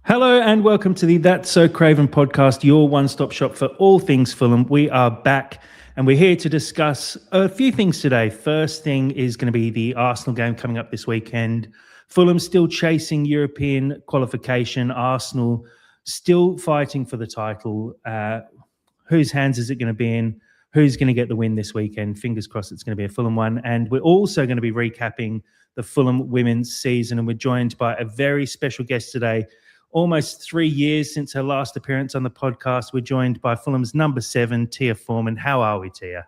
Hello and welcome to the That's So Craven podcast, your one-stop shop for all things Fulham. We are back and we're here to discuss a few things today. First thing is going to be the Arsenal game coming up this weekend. Fulham still chasing European qualification. Arsenal still fighting for the title. Whose hands is it going to be in? Who's going to get the win this weekend? Fingers crossed it's going to be a Fulham one. And we're also going to be recapping the Fulham women's season. And we're joined by a very special guest today. Almost 3 years since her last appearance on the podcast, we're joined by Fulham's number 7, Tia Foreman. How are we, Tia?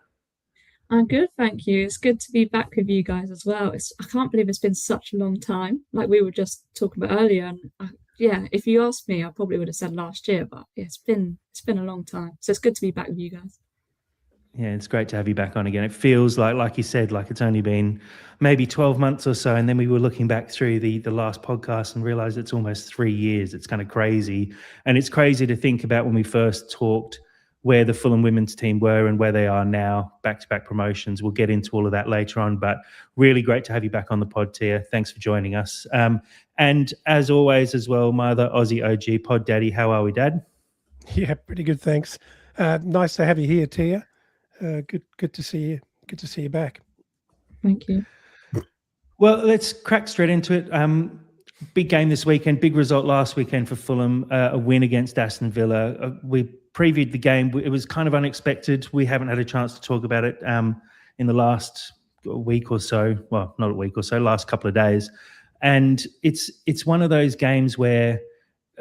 I'm good, thank you. It's good to be back with you guys as well. I can't believe it's been such a long time, like we were just talking about earlier. And if you asked me, I probably would have said last year, but it's been a long time. So it's good to be back with you guys. Yeah, it's great to have you back on again. It feels like you said, like it's only been maybe 12 months or so. And then we were looking back through the last podcast and realized it's almost 3 years. It's kind of crazy. And it's crazy to think about when we first talked where the Fulham women's team were and where they are now, back-to-back promotions. We'll get into all of that later on, but really great to have you back on the pod, Tia. Thanks for joining us. And as always as well, my other Aussie OG, Pod Daddy, how are we, Dad? Yeah, pretty good, thanks. Nice to have you here, Tia. Good to see you. Good to see you back. Thank you. Well, let's crack straight into it. Big game this weekend, big result last weekend for Fulham, a win against Aston Villa. We previewed the game. It was kind of unexpected. We haven't had a chance to talk about it in the last week or so. Well, not a week or so, last couple of days. And it's one of those games where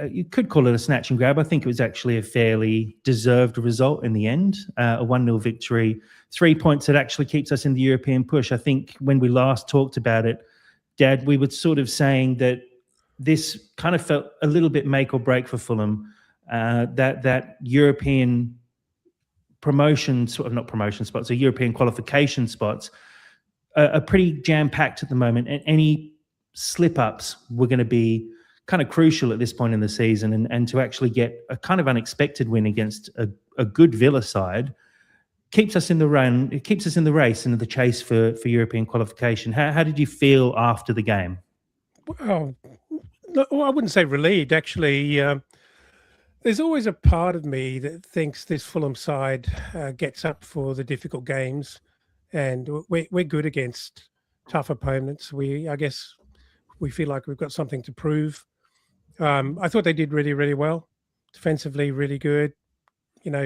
you could call it a snatch and grab. I think it was actually a fairly deserved result in the end, a 1-0 victory, 3 points that actually keeps us in the European push. I think when we last talked about it, Dad, we were sort of saying that this kind of felt a little bit make or break for Fulham, that European promotion, sort of not promotion spots, or European qualification spots are pretty jam-packed at the moment, and any slip-ups were going to be kind of crucial at this point in the season, and to actually get a kind of unexpected win against a good Villa side keeps us in the run. It keeps us in the race and the chase for European qualification. How did you feel after the game? Well, I wouldn't say relieved, actually. There's always a part of me that thinks this Fulham side gets up for the difficult games, and we're good against tough opponents. I guess we feel like we've got something to prove. I thought they did really, really well. Defensively, really good.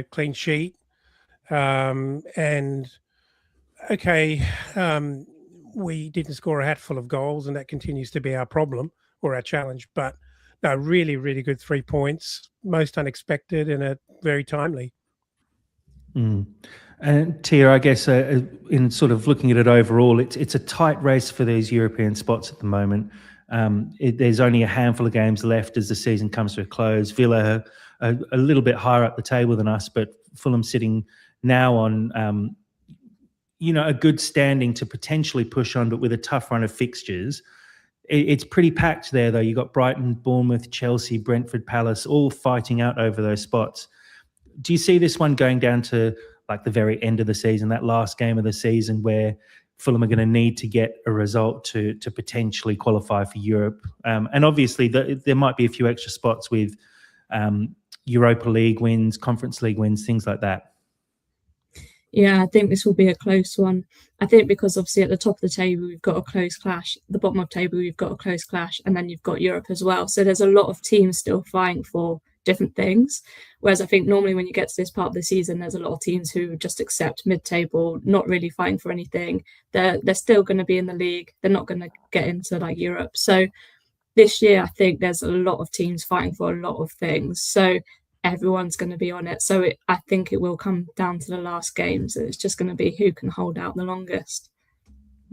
Clean sheet. And okay, we didn't score a hatful of goals, and that continues to be our problem or our challenge. But no, really, really good 3 points, most unexpected and very timely. And Tia, I guess in sort of looking at it overall, it's a tight race for these European spots at the moment. There's only a handful of games left as the season comes to a close. Villa are a little bit higher up the table than us, but Fulham sitting now on a good standing to potentially push on, but with a tough run of fixtures. It's pretty packed there, though. You've got Brighton, Bournemouth, Chelsea, Brentford, Palace, all fighting out over those spots. Do you see this one going down to like the very end of the season, that last game of the season, where Fulham are going to need to get a result to potentially qualify for Europe? And obviously, there might be a few extra spots with Europa League wins, Conference League wins, things like that. Yeah, I think this will be a close one. I think because obviously at the top of the table, we've got a close clash. At the bottom of the table, we've got a close clash. And then you've got Europe as well. So there's a lot of teams still fighting for different things. Whereas I think normally when you get to this part of the season, there's a lot of teams who just accept mid-table, not really fighting for anything. They're still going to be in the league. They're not going to get into like Europe. So this year, I think there's a lot of teams fighting for a lot of things. So everyone's going to be on it. So I think it will come down to the last games. It's just going to be who can hold out the longest.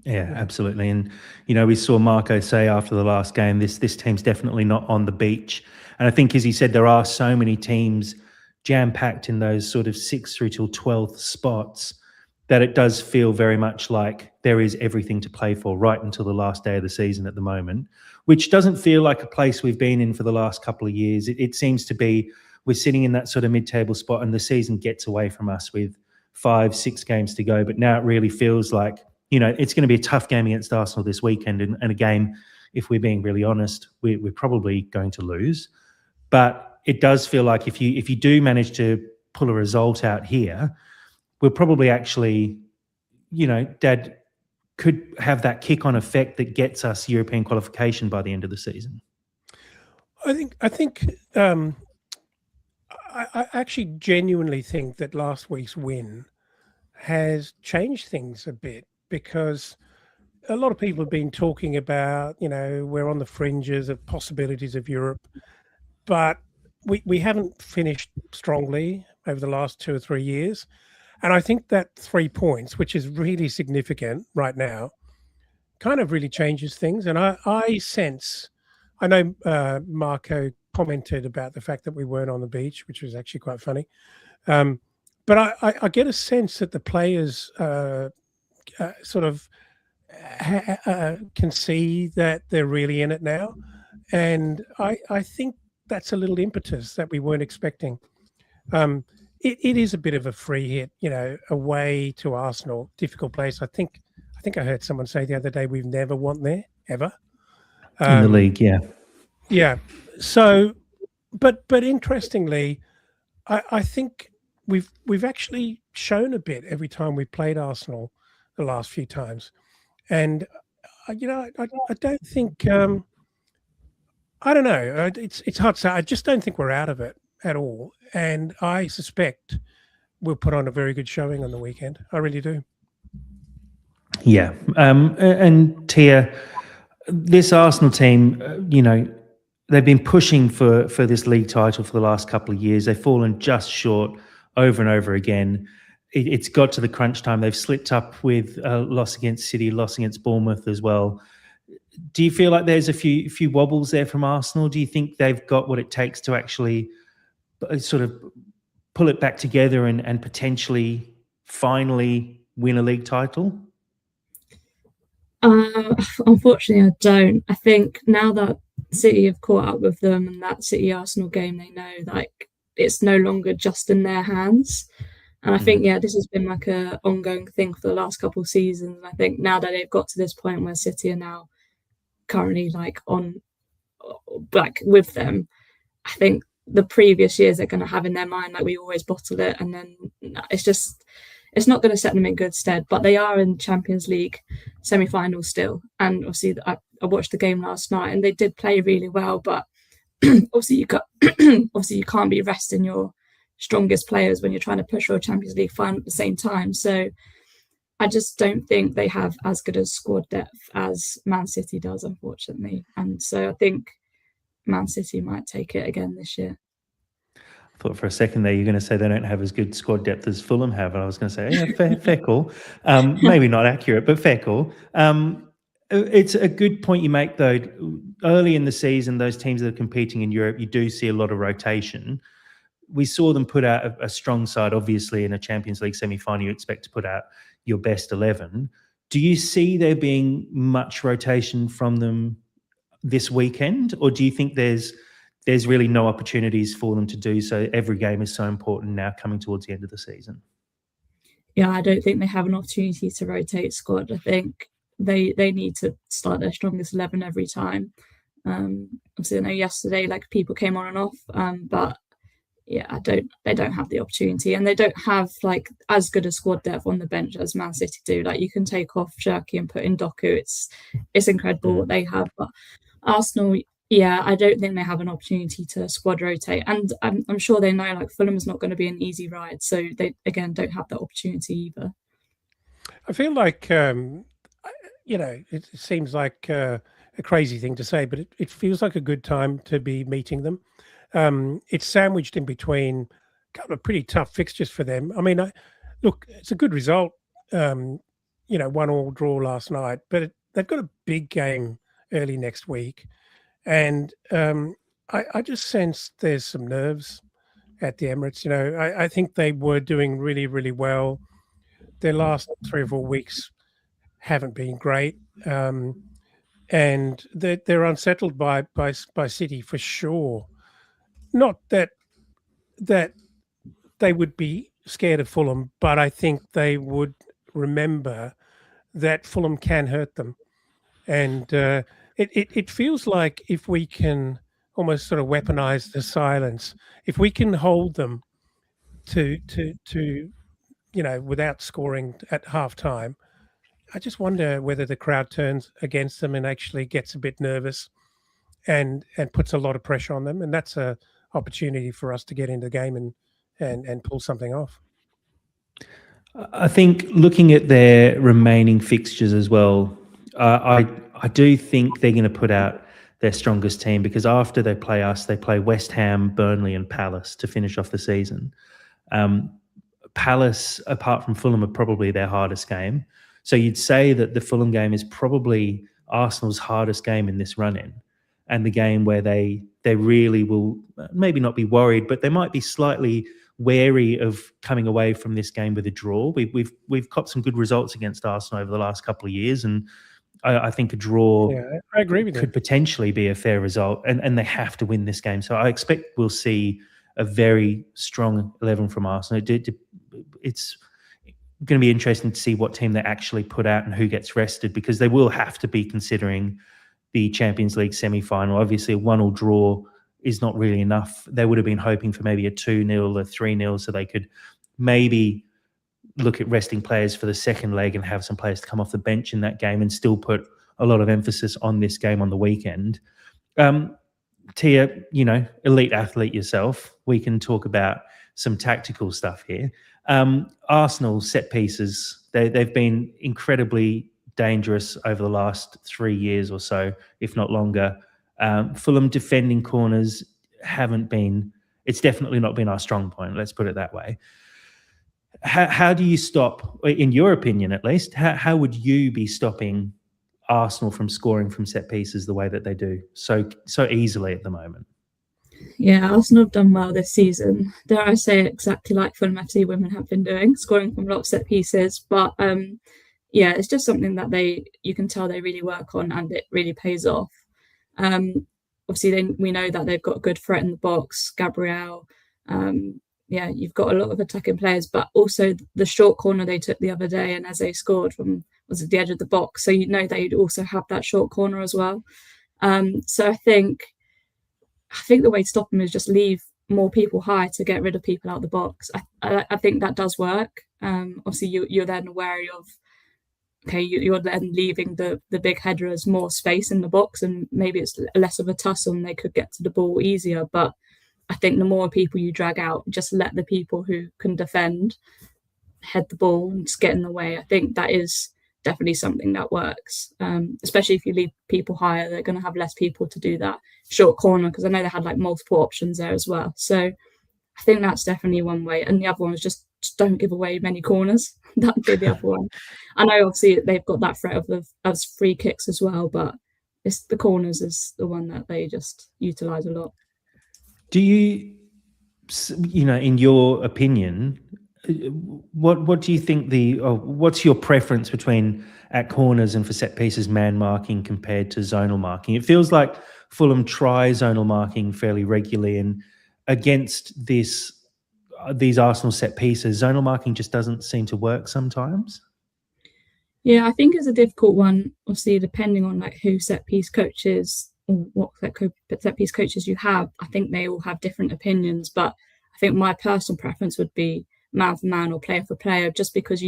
Yeah, absolutely. And, we saw Marco say after the last game, this team's definitely not on the beach. And I think, as he said, there are so many teams jam-packed in those sort of 6th through till 12th spots that it does feel very much like there is everything to play for right until the last day of the season at the moment, which doesn't feel like a place we've been in for the last couple of years. It seems to be we're sitting in that sort of mid-table spot and the season gets away from us with 5-6 games to go. But now it really feels like, it's going to be a tough game against Arsenal this weekend, and a game, if we're being really honest, we're probably going to lose. But it does feel like if you do manage to pull a result out here, we'll probably actually, Dad could have that kick-on effect that gets us European qualification by the end of the season. I actually genuinely think that last week's win has changed things a bit, because a lot of people have been talking about, we're on the fringes of possibilities of Europe, but we haven't finished strongly over the last 2 or 3 years. And I think that 3 points, which is really significant right now, kind of really changes things. And I sense, I know Marco commented about the fact that we weren't on the beach, which was actually quite funny. But I get a sense that the players sort of can see that they're really in it now. And I think that's a little impetus that we weren't expecting. It is a bit of a free hit, away to Arsenal, difficult place. I think I heard someone say the other day, we've never won there, ever. In the league, yeah. Yeah. So, but interestingly, I think we've actually shown a bit every time we played Arsenal the last few times. And, I don't think, I don't know. It's hard to say. I just don't think we're out of it at all. And I suspect we'll put on a very good showing on the weekend. I really do. Yeah. And Tia, this Arsenal team, they've been pushing for this league title for the last couple of years. They've fallen just short over and over again. It's got to the crunch time. They've slipped up with a loss against City, loss against Bournemouth as well. Do you feel like there's a few wobbles there from Arsenal? Do you think they've got what it takes to actually sort of pull it back together and potentially finally win a league title? Unfortunately, I don't. I think now that City have caught up with them and that City Arsenal game, they know like it's no longer just in their hands. And I think, this has been like a ongoing thing for the last couple of seasons. I think now that they've got to this point where City are now currently like on, like with them, I think the previous years they're going to have in their mind, like we always bottle it. And then it's not going to set them in good stead, but they are in Champions League semi-final still. And obviously I watched the game last night and they did play really well, but obviously you can't be resting your strongest players when you're trying to push for a Champions League final at the same time. So I just don't think they have as good a squad depth as Man City does, unfortunately. And so I think Man City might take it again this year. I thought for a second there you're going to say they don't have as good squad depth as Fulham have. And I was going to say, yeah, fair call. Maybe not accurate, but fair call. It's a good point you make, though. Early in the season, those teams that are competing in Europe, you do see a lot of rotation. We saw them put out a strong side. Obviously, in a Champions League semi-final, you expect to put out your best 11. Do you see there being much rotation from them this weekend, or do you think there's really no opportunities for them to do so? Every game is so important now coming towards the end of the season. Yeah, I don't think they have an opportunity to rotate squad. I think they need to start their strongest 11 every time. Obviously, I know yesterday, like people came on and off, but yeah, they don't have the opportunity, and they don't have like as good a squad depth on the bench as Man City do. Like you can take off Shirky and put in Doku. It's incredible what they have, but Arsenal, yeah, I don't think they have an opportunity to squad rotate, and I'm sure they know like Fulham is not going to be an easy ride, so they again don't have that opportunity either. I feel like it seems like a crazy thing to say, but it feels like a good time to be meeting them. It's sandwiched in between a couple of pretty tough fixtures for them. I mean, look, it's a good result. 1-1 draw last night, but they've got a big game early next week. And I just sense there's some nerves at the Emirates. I think they were doing really, really well. Their last 3 or 4 weeks haven't been great. And they're unsettled by City for sure. Not that they would be scared of Fulham, but I think they would remember that Fulham can hurt them. And it feels like if we can almost sort of weaponize the silence. If we can hold them to without scoring at halftime, I just wonder whether the crowd turns against them and actually gets a bit nervous and puts a lot of pressure on them, and that's a opportunity for us to get into the game and pull something off. I think looking at their remaining fixtures as well, I do think they're going to put out their strongest team, because after they play us, they play West Ham, Burnley and Palace to finish off the season. Palace, apart from Fulham, are probably their hardest game. So you'd say that the Fulham game is probably Arsenal's hardest game in this run-in, and the game where they really will maybe not be worried, but they might be slightly wary of coming away from this game with a draw. We've got some good results against Arsenal over the last couple of years, and I think a draw I agree with could potentially be a fair result, and they have to win this game. So I expect we'll see a very strong 11 from Arsenal. It's going to be interesting to see what team they actually put out and who gets rested, because they will have to be considering the Champions League semi-final. Obviously, a 1-1 draw is not really enough. They would have been hoping for maybe a 2-0 or 3-0, so they could maybe look at resting players for the second leg and have some players to come off the bench in that game and still put a lot of emphasis on this game on the weekend. Tia, elite athlete yourself, we can talk about some tactical stuff here. Arsenal set pieces, they've been incredibly dangerous over the last 3 years or so, if not longer. Fulham defending corners it's definitely not been our strong point, let's put it that way. How do you stop, in your opinion at least, how would you be stopping Arsenal from scoring from set pieces the way that they do so easily at the moment? Yeah, Arsenal have done well this season. Dare I say, exactly like Fulham FC Women have been doing, scoring from a lot of set pieces. But it's just something that you can tell they really work on, and it really pays off. Obviously, we know that they've got a good threat in the box, Gabrielle. You've got a lot of attacking players, but also the short corner they took the other day, and as they scored was at the edge of the box. So they'd also have that short corner as well. So I think the way to stop them is just leave more people high to get rid of people out of the box. I think that does work. Obviously, you're then wary of, you're then leaving the big headers more space in the box, and maybe it's less of a tussle and they could get to the ball easier. But I think the more people you drag out, just let the people who can defend head the ball and just get in the way. I think that is definitely something that works, especially if you leave people higher, they're going to have less people to do that short corner, because I know they had multiple options there as well. So I think that's definitely one way. And the other one is just don't give away many corners. That would be the other one. I know obviously they've got that threat of free kicks as well, but it's the corners is the one that they just utilise a lot. Do you, in your opinion, what do you think what's your preference between at corners and for set pieces man marking compared to zonal marking? It feels like Fulham try zonal marking fairly regularly, and against these Arsenal set pieces, zonal marking just doesn't seem to work sometimes. Yeah, I think it's a difficult one, obviously, depending on who set piece coaches or what set piece coaches you have. I think they all have different opinions, but I think my personal preference would be man for man or player for player, just because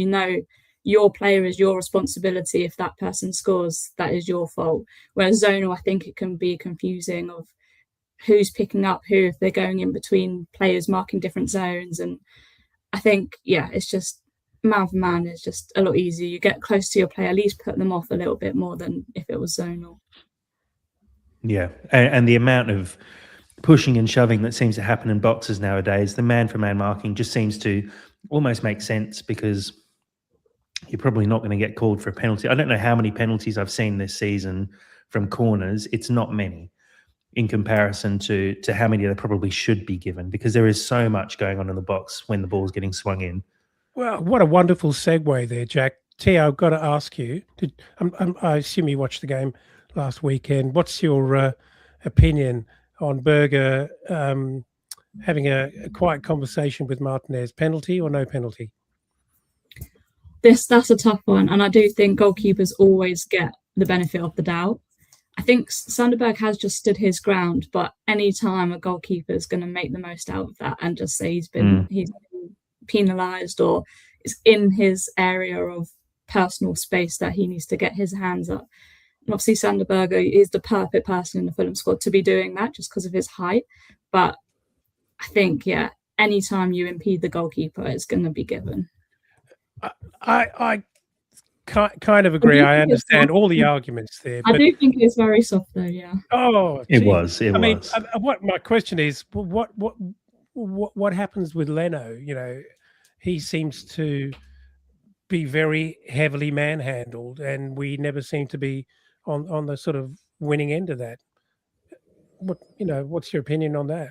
your player is your responsibility. If that person scores, that is your fault. Whereas zonal, I think it can be confusing of who's picking up who, if they're going in between players marking different zones. And I think, it's just man for man is just a lot easier. You get close to your player, at least put them off a little bit more than if it was zonal. Yeah, and the amount of pushing and shoving that seems to happen in boxes nowadays, the man-for-man marking just seems to almost make sense, because you're probably not going to get called for a penalty. I don't know how many penalties I've seen this season from corners. It's not many in comparison to how many there probably should be given, because there is so much going on in the box when the ball's getting swung in. Well, what a wonderful segue there, Jack. Tia, I've got to ask you, I assume you watched the game last weekend. What's your opinion on Berger having a quiet conversation with Martinez? Penalty or no penalty? That's a tough one, and I do think goalkeepers always get the benefit of the doubt. I think Sunderberg has just stood his ground, but any time a goalkeeper is going to make the most out of that and just say he's been penalised or is in his area of personal space that he needs to get his hands up. And obviously Sunderberg is the perfect person in the Fulham squad to be doing that just because of his height. But I think, anytime you impede the goalkeeper, it's going to be given. I kind of agree. I understand all the arguments there. I do think it's very soft, though. Yeah. Oh, it was. I mean, what my question is, what happens with Leno? You know, he seems to be very heavily manhandled, and we never seem to be on the sort of winning end of that. What's your opinion on that?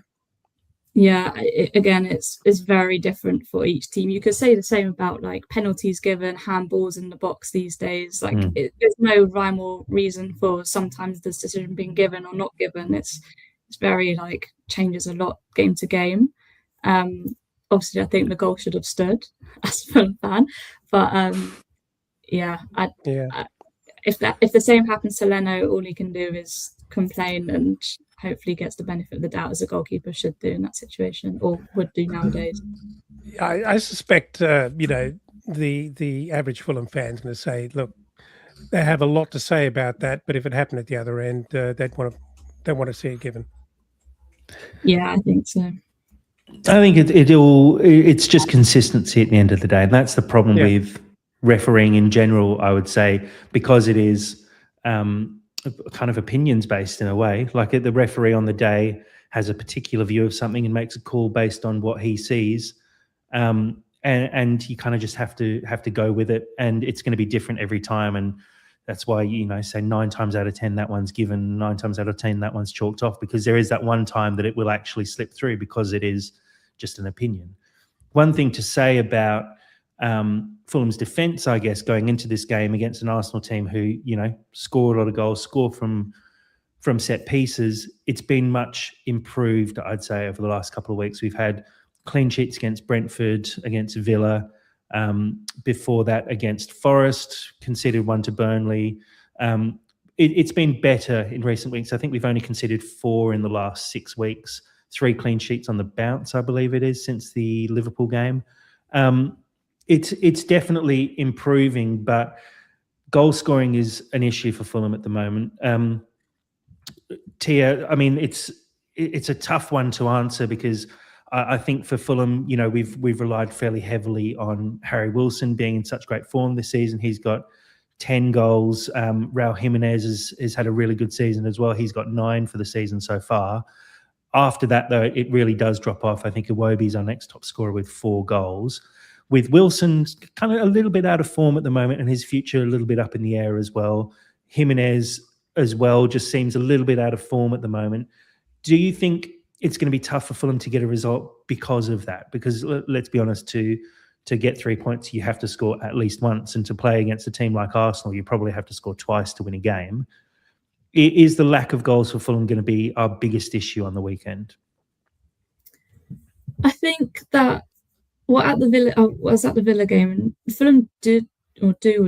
Yeah, again, it's very different for each team. You could say the same about like penalties given, handballs in the box these days. Like there's no rhyme or reason for sometimes this decision being given or not given. It's very like changes a lot game to game. Obviously, I think the goal should have stood as a Fulham fan, but if the same happens to Leno, all he can do is complain and hopefully gets the benefit of the doubt, as a goalkeeper should do in that situation, or would do nowadays. I suspect the average Fulham fan's going to say, look, they have a lot to say about that, but if it happened at the other end, they want to see it given. Yeah, I think so. I think it's just consistency at the end of the day, and that's the problem with refereeing in general. I would say, because it is kind of opinions based in a way. Like the referee on the day has a particular view of something and makes a call based on what he sees, and you kind of just have to go with it, and it's going to be different every time. And that's why, say 9 times out of 10 that one's given, 9 times out of 10 that one's chalked off, because there is that one time that it will actually slip through because it is just an opinion. One thing to say about Fulham's defence, I guess, going into this game against an Arsenal team who, score a lot of goals, score from set pieces, it's been much improved, I'd say, over the last couple of weeks. We've had clean sheets against Brentford, against Villa, before that against Forest, conceded 1 to Burnley. It's been better in recent weeks. I think we've only conceded 4 in the last 6 weeks, 3 clean sheets on the bounce, I believe it is, since the Liverpool game. It's definitely improving, but goal scoring is an issue for Fulham at the moment. Tia, I mean, it's a tough one to answer, because I think for Fulham, we've relied fairly heavily on Harry Wilson being in such great form this season. He's got 10 goals. Raul Jimenez has had a really good season as well. He's got 9 for the season so far. After that, though, it really does drop off. I think Iwobi's our next top scorer with 4 goals. With Wilson kind of a little bit out of form at the moment, and his future a little bit up in the air as well. Jimenez as well just seems a little bit out of form at the moment. Do you think it's going to be tough for Fulham to get a result because of that? Because let's be honest, to get 3 points, you have to score at least once, and to play against a team like Arsenal, you probably have to score twice to win a game. Is the lack of goals for Fulham going to be our biggest issue on the weekend? I think that at the Villa, I was at the Villa game, and Fulham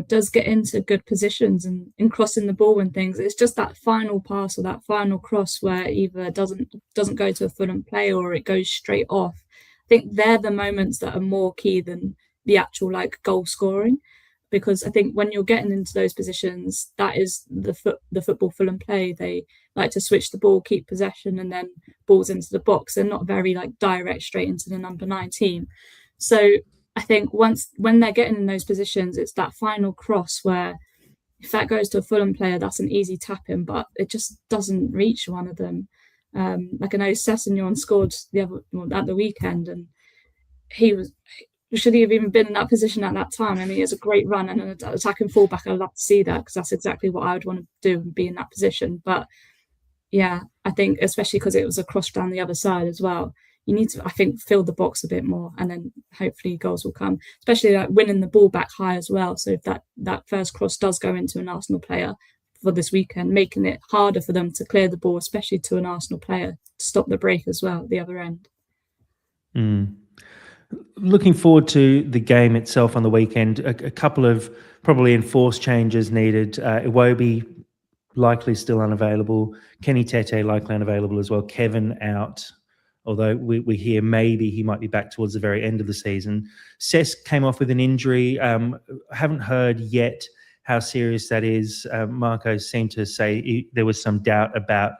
does get into good positions and in crossing the ball and things. It's just that final pass or that final cross where either doesn't go to a Fulham player or it goes straight off. I think they're the moments that are more key than the actual goal scoring, because I think when you're getting into those positions, that is the football Fulham play. They like to switch the ball, keep possession, and then balls into the box. They're not very direct straight into the number 9 team. So I think when they're getting in those positions, it's that final cross where if that goes to a Fulham player, that's an easy tap in, but it just doesn't reach one of them. I know Sessegnon scored at the weekend, and should he have even been in that position at that time? I mean, he has a great run and an attacking fullback. I'd love to see that, because that's exactly what I would want to do and be in that position. But yeah, I think especially because it was a cross down the other side as well, you need to, I think, fill the box a bit more, and then hopefully goals will come, especially winning the ball back high as well. So if that first cross does go into an Arsenal player for this weekend, making it harder for them to clear the ball, especially to an Arsenal player, to stop the break as well at the other end. Looking forward to the game itself on the weekend. A couple of probably enforced changes needed. Iwobi likely still unavailable. Kenny Tete likely unavailable as well. Kevin out, although we hear maybe he might be back towards the very end of the season. Cesc came off with an injury. Haven't heard yet how serious that is. Marco seemed to say there was some doubt about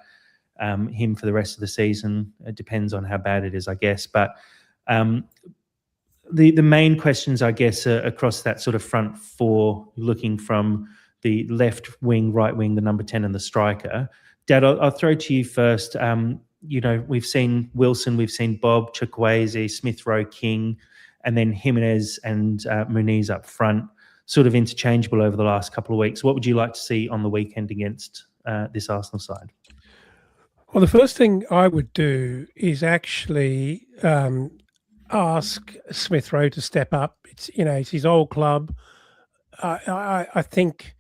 him for the rest of the season. It depends on how bad it is, I guess. But the main questions, I guess, are across that sort of front four, looking from the left wing, right wing, the number 10 and the striker. Dad, I'll throw to you first. We've seen Wilson, we've seen Bob, Chukwueze, Smith Rowe, King, and then Jimenez and Muniz up front, sort of interchangeable over the last couple of weeks. What would you like to see on the weekend against this Arsenal side? Well, the first thing I would do is actually ask Smith Rowe to step up. It's his old club. I think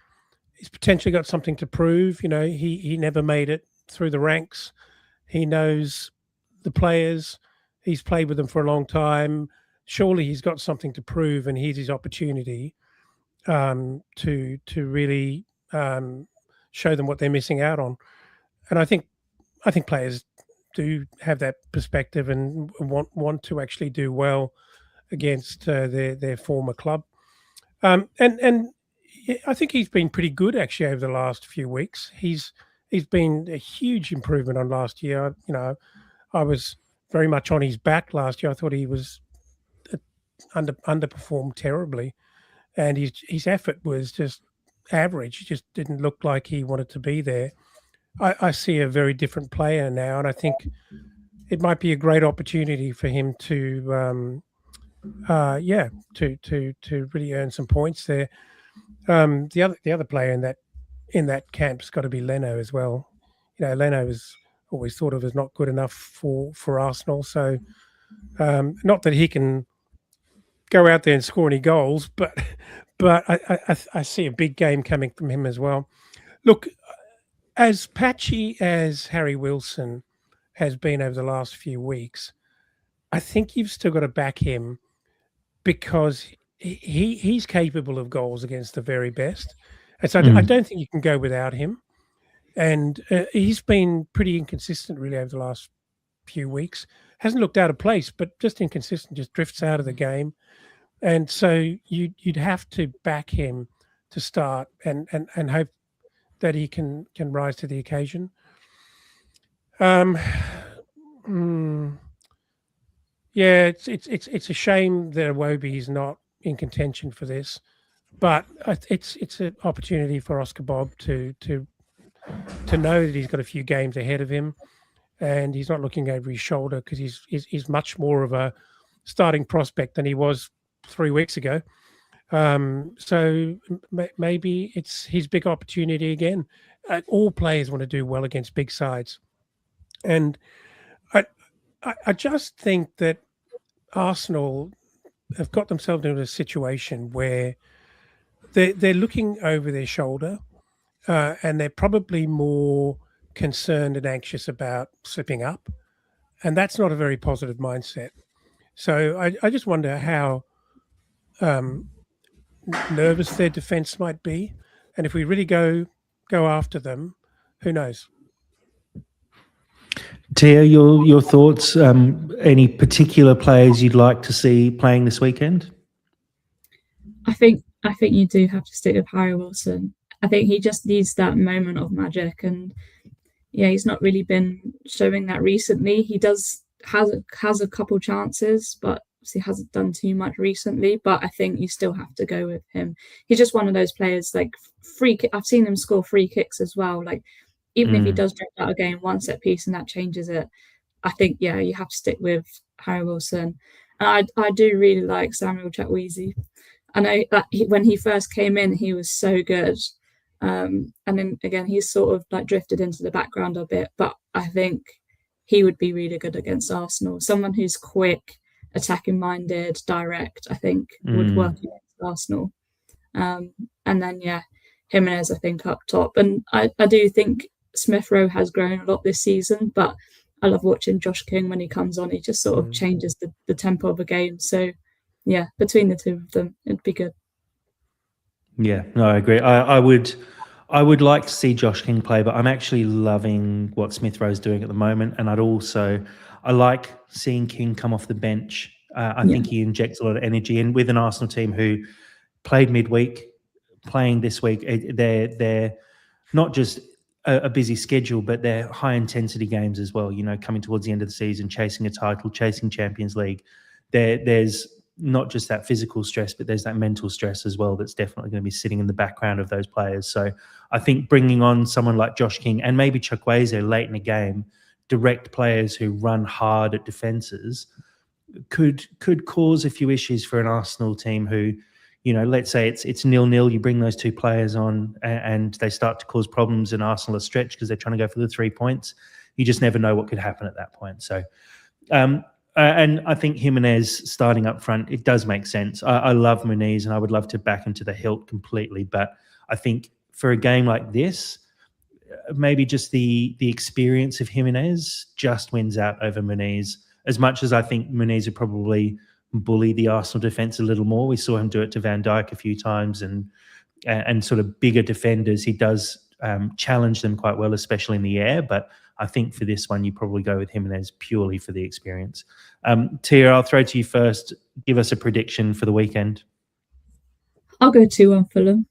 he's potentially got something to prove. He never made it through the ranks. He knows the players. He's played with them for a long time. Surely he's got something to prove, and here's his opportunity to really show them what they're missing out on. And I think players do have that perspective and want to actually do well against their former club. And I think he's been pretty good actually over the last few weeks. He's been a huge improvement on last year. I was very much on his back last year. I thought he was underperformed terribly, and his effort was just average. He just didn't look like he wanted to be there. I see a very different player now, and I think it might be a great opportunity for him to really earn some points there. The other player in that camp's got to be Leno as well. Leno is always thought of as not good enough for Arsenal. So not that he can go out there and score any goals, but I see a big game coming from him as well. Look, as patchy as Harry Wilson has been over the last few weeks, I think you've still got to back him because he's capable of goals against the very best. And so I don't think you can go without him. And he's been pretty inconsistent really over the last few weeks. Hasn't looked out of place, but just inconsistent, just drifts out of the game. And so you'd have to back him to start and hope that he can rise to the occasion. Yeah, it's a shame that Iwobi is not in contention for this, but it's an opportunity for Oscar Bob to know that he's got a few games ahead of him, and he's not looking over his shoulder because he's much more of a starting prospect than he was 3 weeks ago. So maybe it's his big opportunity again. All players want to do well against big sides, and I just think that Arsenal have got themselves into a situation where they're looking over their shoulder, and they're probably more concerned and anxious about slipping up, and that's not a very positive mindset. So I just wonder how nervous their defence might be, and if we really go after them, who knows? Tia, your thoughts? Any particular players you'd like to see playing this weekend? I think you do have to stick with Harry Wilson. I think he just needs that moment of magic, and he's not really been showing that recently. He has a couple chances, but he hasn't done too much recently. But I think you still have to go with him. He's just one of those players, like free kick. I've seen him score free kicks as well. Like even if he does drop out a game, one set piece and that changes it, I think you have to stick with Harry Wilson. And I do really like Samuel Chukwueze. I know that when he first came in, he was so good. And then again, he's sort of like drifted into the background a bit, but I think he would be really good against Arsenal. Someone who's quick, attacking minded, direct, I think would work against Arsenal. And then Jimenez, I think, up top. And I do think Smith Rowe has grown a lot this season, but I love watching Josh King when he comes on. He just sort of changes the tempo of a game. So between the two of them, it'd be good. Yeah, no, I agree. I would I would like to see Josh King play, but I'm actually loving what Smith Rowe's doing at the moment. And I like seeing King come off the bench. I think he injects a lot of energy. And with an Arsenal team who played midweek, playing this week, they're not just a busy schedule, but they're high intensity games as well. Coming towards the end of the season, chasing a title, chasing Champions League. There's not just that physical stress, but there's that mental stress as well that's definitely going to be sitting in the background of those players. So I think bringing on someone like Josh King and maybe Chukwueze late in the game, direct players who run hard at defences, could cause a few issues for an Arsenal team who, let's say it's 0-0, you bring those two players on and they start to cause problems and Arsenal are stretched because they're trying to go for the 3 points. You just never know what could happen at that point. So, and I think Jimenez starting up front, it does make sense. I love Muniz and I would love to back him to the hilt completely. But I think for a game like this, maybe just the experience of Jimenez just wins out over Muniz. As much as I think Muniz would probably bully the Arsenal defence a little more. We saw him do it to Van Dijk a few times and sort of bigger defenders. He does challenge them quite well, especially in the air. But I think for this one, you probably go with Jimenez purely for the experience. Tia, I'll throw to you first. Give us a prediction for the weekend. I'll go 2-1 Fulham.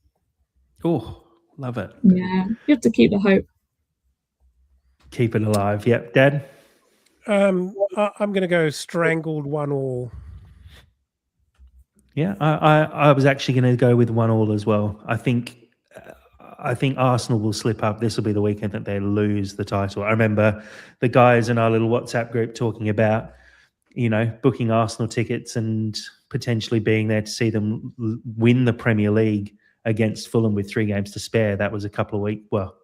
Oh, love it. Yeah, you have to keep the hope. Keep it alive. Yep. Dad? I'm going to go strangled 1-1. Yeah, I was actually going to go with 1-1 as well. I think Arsenal will slip up. This will be the weekend that they lose the title. I remember the guys in our little WhatsApp group talking about, booking Arsenal tickets and potentially being there to see them win the Premier League against Fulham with 3 games to spare. That was a couple of weeks, well,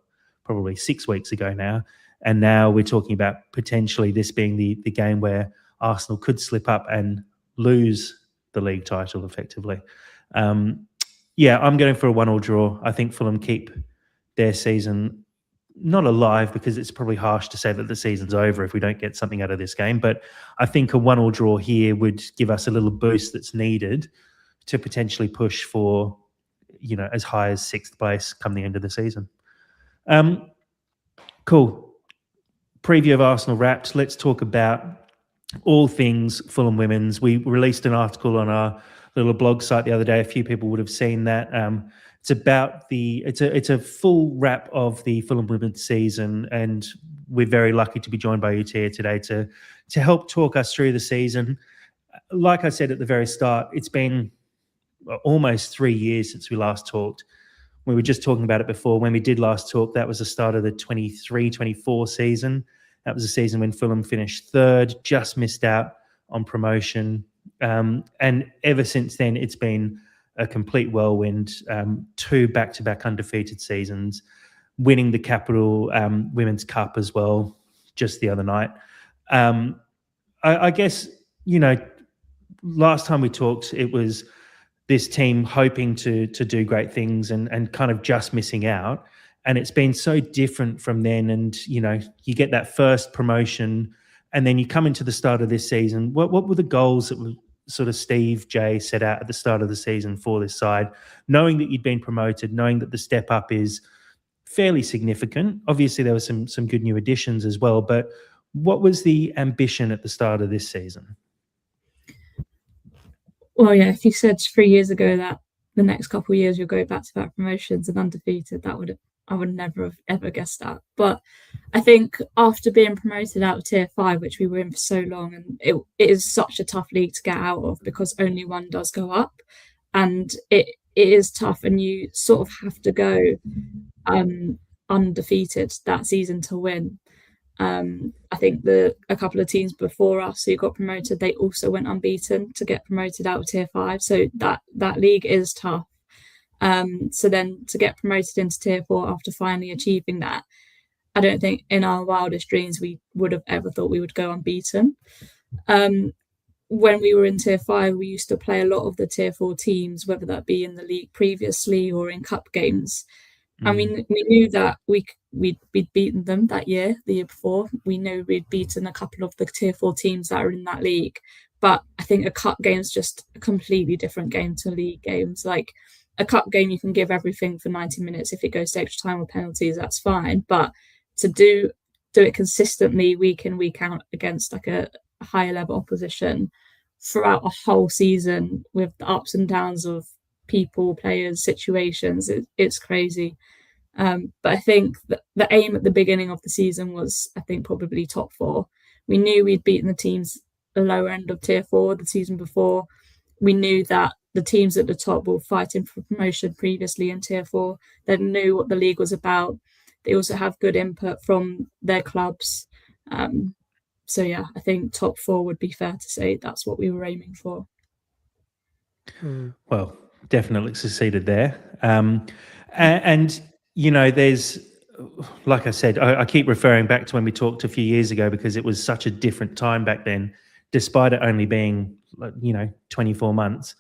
probably 6 weeks ago now. And now we're talking about potentially this being the game where Arsenal could slip up and lose the league title effectively. Yeah, I'm going for a 1-1 draw. I think Fulham keep their season not alive because it's probably harsh to say that the season's over if we don't get something out of this game. But I think a 1-1 draw here would give us a little boost that's needed to potentially push for, as high as 6th place come the end of the season. Cool. Preview of Arsenal wrapped. Let's talk about all things Fulham Women's. We released an article on our little blog site the other day. A few people would have seen that. It's about it's a full wrap of the Fulham Women's season, and we're very lucky to be joined by you, Tia, today to help talk us through the season. Like I said at the very start, it's been almost 3 years since we last talked. We were just talking about it before. When we did last talk, that was the start of the 23-24 season. That was a season when Fulham finished 3rd, just missed out on promotion. And ever since then, it's been a complete whirlwind. 2 back-to-back undefeated seasons, winning the Capital Women's Cup as well just the other night. I guess, last time we talked, it was this team hoping to do great things and kind of just missing out. And it's been so different from then. And, you get that first promotion and then you come into the start of this season. What were the goals that sort of Steve J set out at the start of the season for this side, knowing that you'd been promoted, knowing that the step up is fairly significant? Obviously, there were some good new additions as well. But what was the ambition at the start of this season? Well, yeah, if you said 3 years ago that the next couple of years you'll go back-to-back promotions and undefeated, I would never have ever guessed that. But I think after being promoted out of Tier 5, which we were in for so long, and it is such a tough league to get out of because only one does go up, and it is tough, and you sort of have to go undefeated that season to win. I think a couple of teams before us who got promoted, they also went unbeaten to get promoted out of Tier 5. So that league is tough. So then to get promoted into Tier 4 after finally achieving that, I don't think in our wildest dreams we would have ever thought we would go unbeaten. When we were in Tier 5, we used to play a lot of the Tier 4 teams, whether that be in the league previously or in cup games. I mean, we knew that we'd beaten them that year, the year before. We know we'd beaten a couple of the Tier 4 teams that are in that league. But I think a cup game is just a completely different game to league games. Like, a cup game, you can give everything for 90 minutes. If it goes to extra time or penalties, that's fine. But to do it consistently week in, week out against like a higher level opposition throughout a whole season with the ups and downs of people, players, situations, it's crazy. But I think that the aim at the beginning of the season was, I think, probably top 4. We knew we'd beaten the teams the lower end of tier 4 the season before. We knew that the teams at the top were fighting for promotion previously in tier 4. They knew what the league was about. They also have good input from their clubs. So yeah, I think top 4 would be fair to say that's what we were aiming for. Well, definitely succeeded there. And you know, there's, like I said, I keep referring back to when we talked a few years ago because it was such a different time back then, despite it only being, 24 months.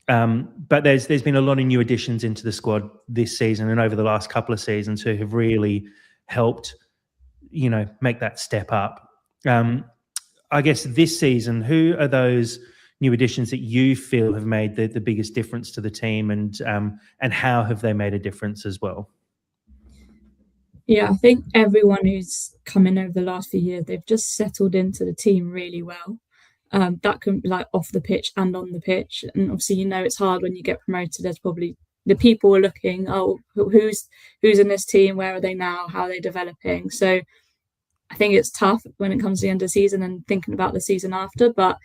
But there's been a lot of new additions into the squad this season and over the last couple of seasons who have really helped, make that step up. I guess this season, who are those new additions that you feel have made the biggest difference to the team, and how have they made a difference as well? Yeah, I think everyone who's come in over the last few years, they've just settled into the team really well. That can be like off the pitch and on the pitch. And obviously, it's hard when you get promoted. There's probably the people are looking, who's in this team? Where are they now? How are they developing? So I think it's tough when it comes to the end of the season and thinking about the season after. But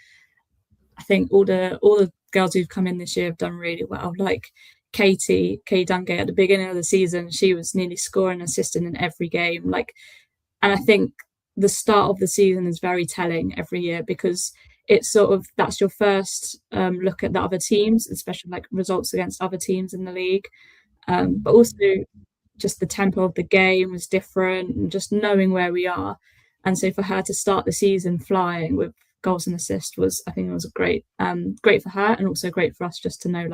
I think all the girls who've come in this year have done really well. Like Kay Dungay at the beginning of the season, she was nearly scoring, assisting in every game. And I think the start of the season is very telling every year because it's sort of, that's your first look at the other teams, especially like results against other teams in the league. But also just the tempo of the game was different and just knowing where we are. And so for her to start the season flying with goals and assists I think it was great for her, and also great for us just to know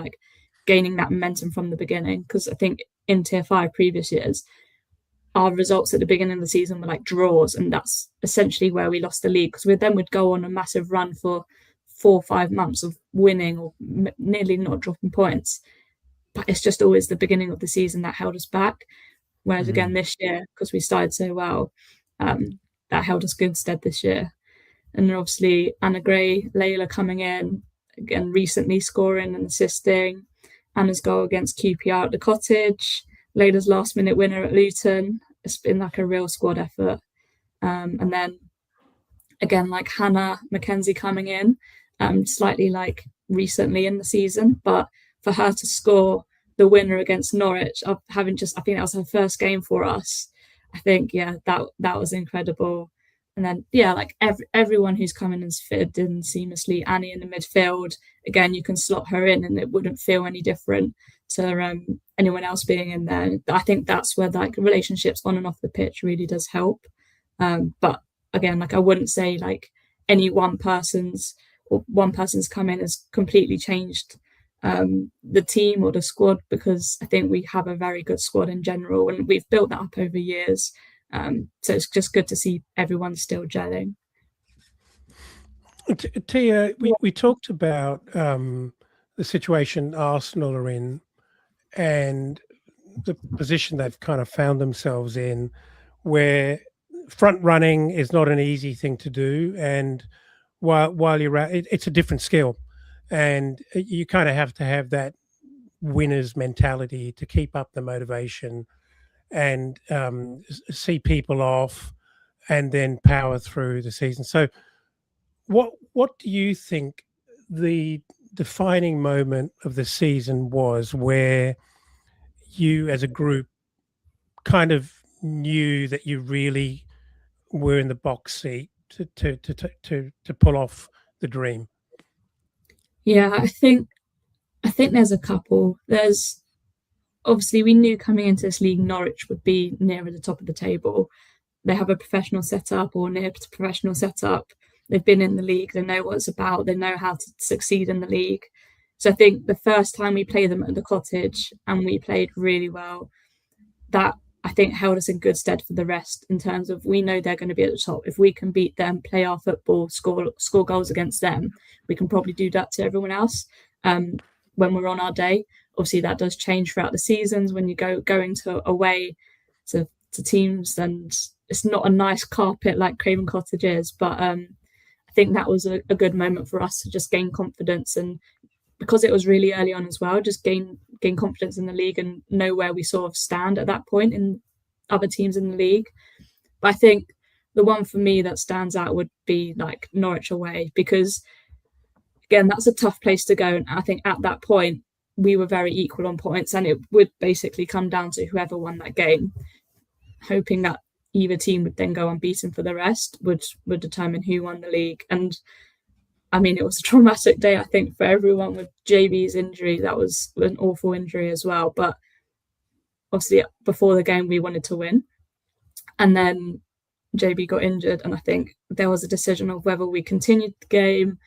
gaining that momentum from the beginning. Because I think in tier 5 previous years, our results at the beginning of the season were like draws, and that's essentially where we lost the league, because we'd go on a massive run for 4 or 5 months of winning or nearly not dropping points. But it's just always the beginning of the season that held us back. Whereas again this year, because we started so well, that held us good stead this year. And then obviously Anna Gray, Layla coming in, again recently scoring and assisting. Anna's goal against QPR at the Cottage, Layla's last minute winner at Luton. It's been like a real squad effort. And then again, like Hannah Mackenzie coming in, slightly recently in the season, but for her to score the winner against Norwich, I think that was her first game for us. I think, that was incredible. And then, everyone who's come in has fitted in seamlessly. Annie in the midfield, again, you can slot her in and it wouldn't feel any different to anyone else being in there. I think that's where relationships on and off the pitch really does help. But again, I wouldn't say any one person's come in has completely changed the team or the squad, because I think we have a very good squad in general and we've built that up over years. So it's just good to see everyone still gelling. Tia, we talked about the situation Arsenal are in and the position they've kind of found themselves in, where front running is not an easy thing to do, and while you're at it's a different skill, and you kind of have to have that winner's mentality to keep up the motivation and see people off and then power through the season. So what do you think the defining moment of the season was, where you as a group kind of knew that you really were in the box seat to pull off the dream? Yeah, I think there's a couple. There's obviously, we knew coming into this league Norwich would be near the top of the table. They have a professional setup or near to professional setup. They've been in the league. They know what it's about. They know how to succeed in the league. So I think the first time we played them at the Cottage and we played really well, that I think held us in good stead for the rest, in terms of we know they're going to be at the top. If we can beat them, play our football, score goals against them, we can probably do that to everyone else when we're on our day. obviously that does change throughout the seasons when you going to away to teams, and it's not a nice carpet like Craven Cottage is, but I think that was a good moment for us to just gain confidence, and because it was really early on as well, just gain confidence in the league and know where we sort of stand at that point in other teams in the league. But I think the one for me that stands out would be like Norwich away, because again, that's a tough place to go. And I think at that point, we were very equal on points, and it would basically come down to whoever won that game, hoping that either team would then go unbeaten for the rest, would determine who won the league. And I mean, it was a traumatic day, I think, for everyone with JB's injury. That was an awful injury as well. But obviously, before the game, we wanted to win. And then JB got injured. And I think there was a decision of whether we continued the game,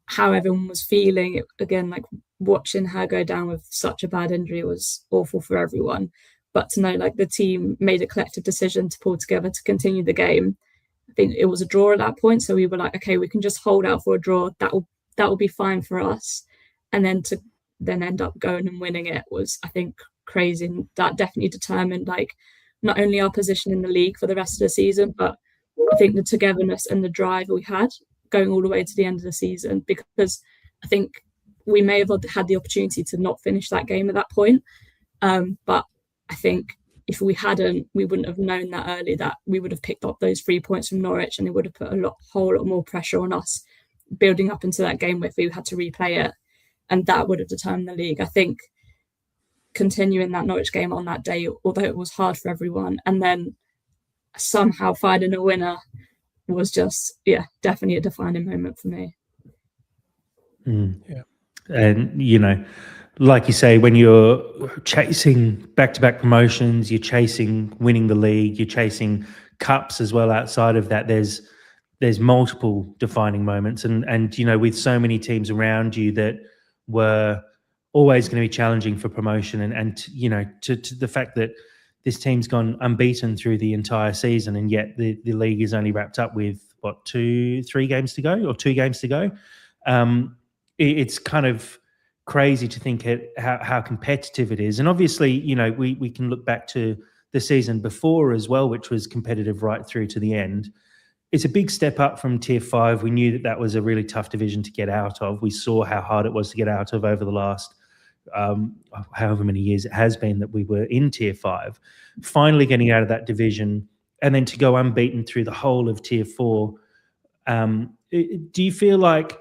how everyone was feeling. Again, like watching her go down with such a bad injury was awful for everyone. But to know like the team made a collective decision to pull together to continue the game. I think it was a draw at that point, so we were like, okay, we can just hold out for a draw. That will be fine for us. And then to then end up going and winning it was, I think, crazy. And that definitely determined like not only our position in the league for the rest of the season, but I think the togetherness and the drive we had going all the way to the end of the season. Because I think we may have had the opportunity to not finish that game at that point, but I think if we hadn't, we wouldn't have known that early that we would have picked up those 3 points from Norwich, and it would have put a whole lot more pressure on us building up into that game if we had to replay it, and that would have determined the league. I think continuing that Norwich game on that day, although it was hard for everyone, and then somehow finding a winner was just, definitely a defining moment for me. Yeah. And, you know, like you say, when you're chasing back-to-back promotions, you're chasing winning the league, you're chasing cups as well outside of that, there's multiple defining moments. And you know, with so many teams around you that were always going to be challenging for promotion, and you know, to the fact that this team's gone unbeaten through the entire season, and yet the league is only wrapped up with, what, 2 games to go, or 2 games to go. It's kind of crazy to think how competitive it is. And obviously, you know, we can look back to the season before as well, which was competitive right through to the end. It's a big step up from Tier 5. We knew that was a really tough division to get out of. We saw how hard it was to get out of over the last however many years it has been that we were in Tier 5. Finally getting out of that division, and then to go unbeaten through the whole of Tier 4. Do you feel like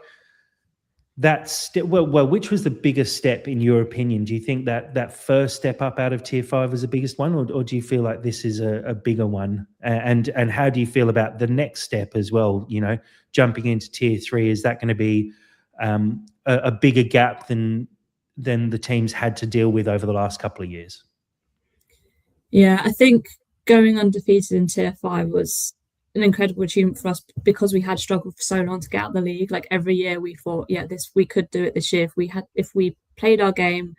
that's which was the biggest step in your opinion? Do you think that first step up out of Tier 5 was the biggest one, or do you feel like this is a bigger one? And how do you feel about the next step as well? You know, jumping into Tier 3, is that going to be a bigger gap than the teams had to deal with over the last couple of years? Yeah, I think going undefeated in Tier 5 was an incredible achievement for us, because we had struggled for so long to get out of the league. Like every year we thought, we could do it this year if we played our game,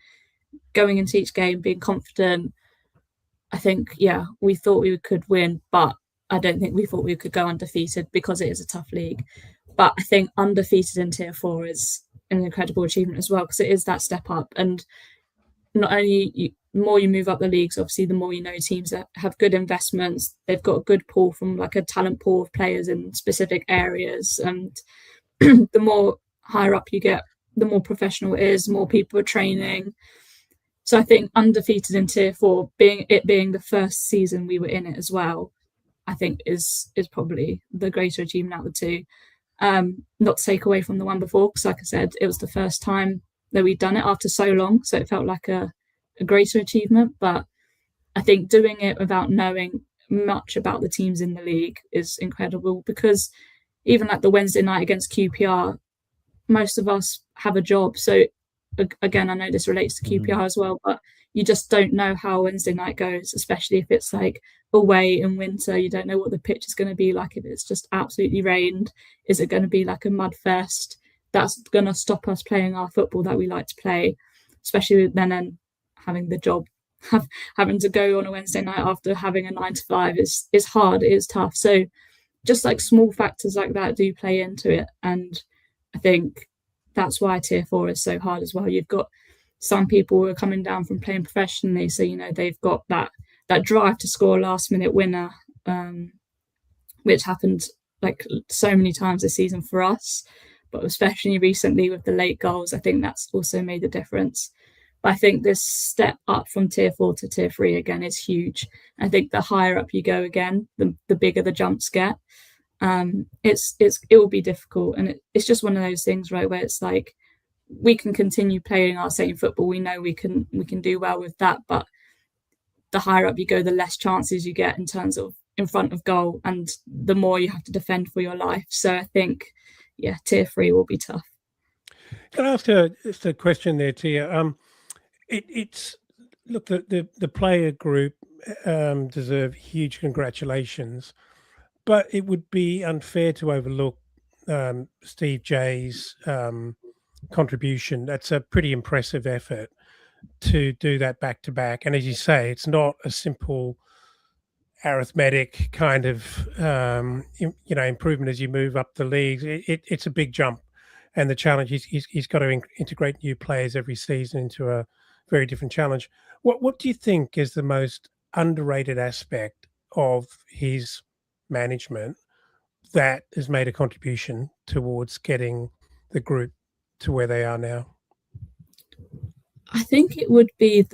going into each game being confident. I think we thought we could win, but I don't think we thought we could go undefeated, because it is a tough league. But I think undefeated in Tier 4 is an incredible achievement as well, because it is that step up. And not only the more you move up the leagues, obviously the more you know teams that have good investments, they've got a good pool from like a talent pool of players in specific areas, and the more higher up you get, the more professional it is, more people are training. So I think undefeated in Tier 4, being the first season we were in it as well, I think is probably the greater achievement out of the two. Not to take away from the one before, because like I said, it was the first time that we'd done it after so long, so it felt like a greater achievement. But I think doing it without knowing much about the teams in the league is incredible, because even like the Wednesday night against QPR, most of us have a job. So again, I know this relates to QPR as well, but you just don't know how Wednesday night goes, especially if it's like away in winter. You don't know what the pitch is going to be like. If it's just absolutely rained, is it going to be like a mud fest? That's going to stop us playing our football that we like to play, especially then having the job, having to go on a Wednesday night after having a 9 to 5 is hard. It is tough. So just like small factors like that do play into it. And I think that's why Tier 4 is so hard as well. You've got some people were coming down from playing professionally, so they've got that drive to score a last minute winner, which happened like so many times this season for us, but especially recently with the late goals. I think that's also made a difference. But I think this step up from tier 4 to tier 3 again is huge. I think the higher up you go again, the bigger the jumps get. It will be difficult, and it's just one of those things, right, where it's like we can continue playing our same football. We know we can do well with that, but the higher up you go, the less chances you get in terms of in front of goal, and the more you have to defend for your life. So I think, yeah, tier 3 will be tough. Can I ask just a question there, Tia? It's look, the player group deserve huge congratulations, but it would be unfair to overlook Steve J's contribution. That's a pretty impressive effort to do that back to back. And as you say, it's not a simple arithmetic kind of improvement as you move up the leagues. It's a big jump, and the challenge he's got to integrate new players every season into a very different challenge. What do you think is the most underrated aspect of his management that has made a contribution towards getting the group to where they are now? I think it would be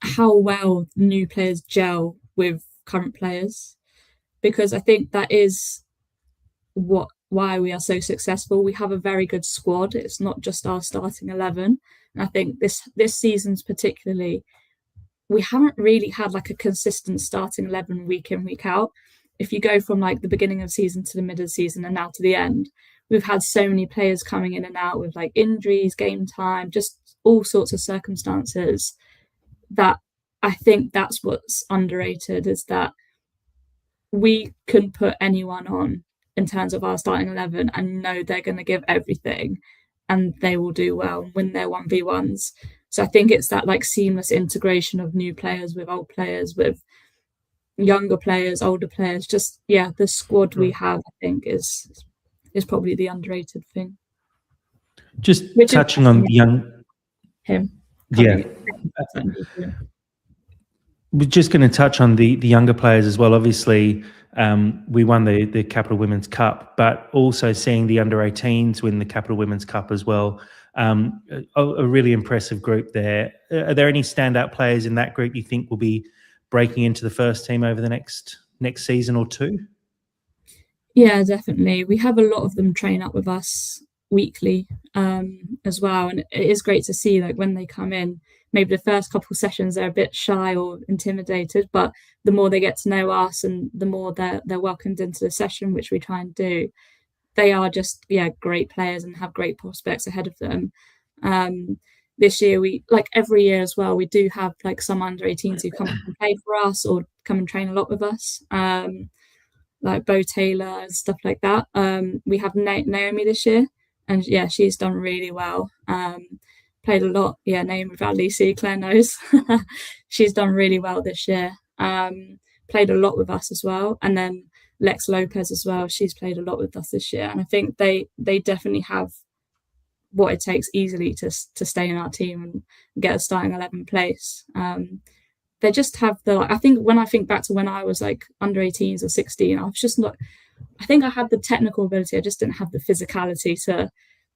how well new players gel with current players, because I think that is why we are so successful. We have a very good squad. It's not just our starting 11. And I think this season's particularly, we haven't really had like a consistent starting 11 week in, week out. If you go from like the beginning of season to the middle of season and now to the end, we've had so many players coming in and out with like injuries, game time, just all sorts of circumstances, that I think that's what's underrated, is that we can put anyone on in terms of our starting 11 and know they're going to give everything and they will do well and win their 1v1s. So I think it's that like seamless integration of new players with old players, with younger players, older players. Just, yeah, the squad we have, I think, is probably the underrated thing. Just touching on the young... Him. Yeah. We're just going to touch on the younger players as well. Obviously, we won the Capital Women's Cup, but also seeing the under-18s win the Capital Women's Cup as well. A really impressive group there. Are there any standout players in that group you think will be breaking into the first team over the next season or two? Yeah, definitely. We have a lot of them train up with us weekly as well, and it is great to see, like, when they come in, maybe the first couple of sessions they're a bit shy or intimidated, but the more they get to know us and the more they're welcomed into the session, which we try and do, they are just great players and have great prospects ahead of them. This year, we, like every year as well, we do have like some under-18s who come and play for us or come and train a lot with us, like Bo Taylor and stuff like that. We have Naomi this year, and she's done really well. Played a lot. Naomi Bradley, see, Claire knows. She's done really well this year. Played a lot with us as well. And then Lex Lopez as well. She's played a lot with us this year. And I think they definitely have what it takes easily to stay in our team and get a starting 11 place. They just have I think when I think back to when I was like under 18s or 16, I was just not, I think I had the technical ability. I just didn't have the physicality to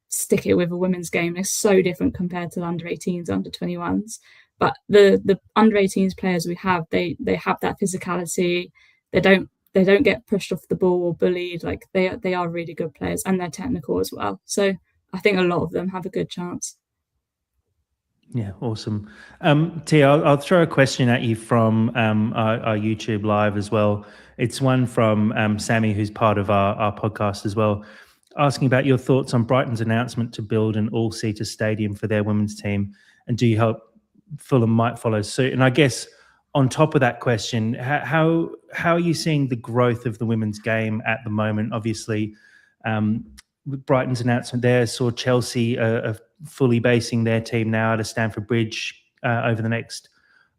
stick it with a women's game. It's so different compared to the under 18s, under 21s. But the under 18s players we have, they have that physicality. They don't get pushed off the ball or bullied. Like they are really good players, and they're technical as well. So I think a lot of them have a good chance. Yeah, awesome. Tia, I'll throw a question at you from our YouTube live as well. It's one from Sammy, who's part of our podcast as well, asking about your thoughts on Brighton's announcement to build an all-seater stadium for their women's team, and do you hope Fulham might follow suit? And I guess on top of that question, how are you seeing the growth of the women's game at the moment? Obviously, with Brighton's announcement there, saw Chelsea are fully basing their team now at Stamford Bridge over the next,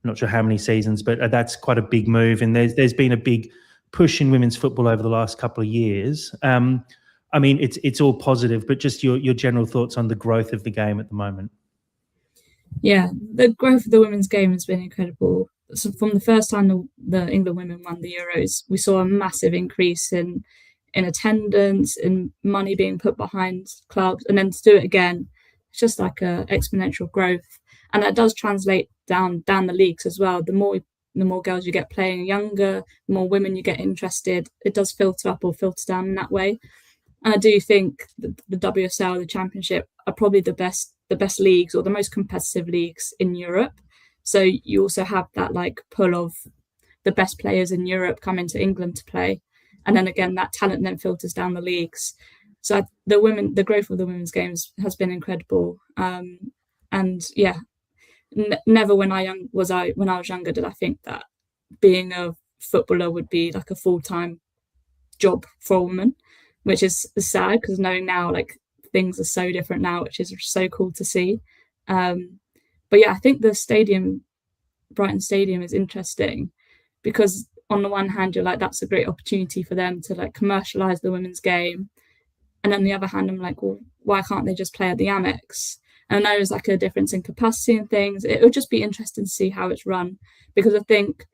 I'm not sure how many seasons, but that's quite a big move. And there's been a big push in women's football over the last couple of years. I mean, it's all positive, but just your general thoughts on the growth of the game at the moment. Yeah, the growth of the women's game has been incredible. So from the first time the England women won the Euros, we saw a massive increase in attendance, in money being put behind clubs, and then to do it again, it's just like a exponential growth, and that does translate down the leagues as well. The more girls you get playing younger, the more women you get interested. It does filter up or filter down in that way. And I do think the WSL, the Championship, are probably the best leagues or the most competitive leagues in Europe. So you also have that like pull of the best players in Europe come into England to play, and then again that talent then filters down the leagues. So the growth of the women's games has been incredible. And yeah, never when I was younger did I think that being a footballer would be like a full-time job for a woman, which is sad because knowing now like things are so different now, which is so cool to see. But yeah, I think Brighton Stadium is interesting because on the one hand you're like, that's a great opportunity for them to like commercialize the women's game, and on the other hand I'm like, well, why can't they just play at the Amex? And I know there's like a difference in capacity and things. It would just be interesting to see how it's run, because I think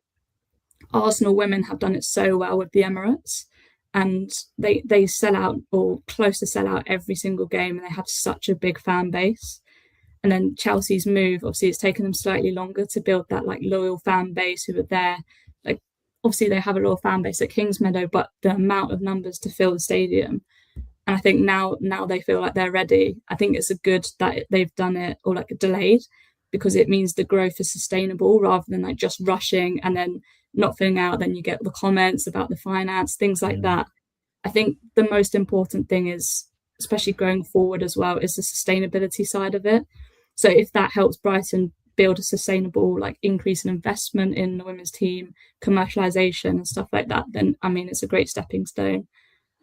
Arsenal women have done it so well with the Emirates, and they sell out or close to sell out every single game, and they have such a big fan base. And then Chelsea's move, obviously it's taken them slightly longer to build that like loyal fan base who are there. Like obviously they have a loyal fan base at Kingsmeadow, but the amount of numbers to fill the stadium, and I think now they feel like they're ready. I think it's a good that they've done it or like delayed, because it means the growth is sustainable rather than like just rushing and then not filling out. Then you get the comments about the finance, things like that. I think the most important thing is, especially going forward as well, is the sustainability side of it. So if that helps Brighton build a sustainable like increase in investment in the women's team, commercialization and stuff like that, then I mean it's a great stepping stone.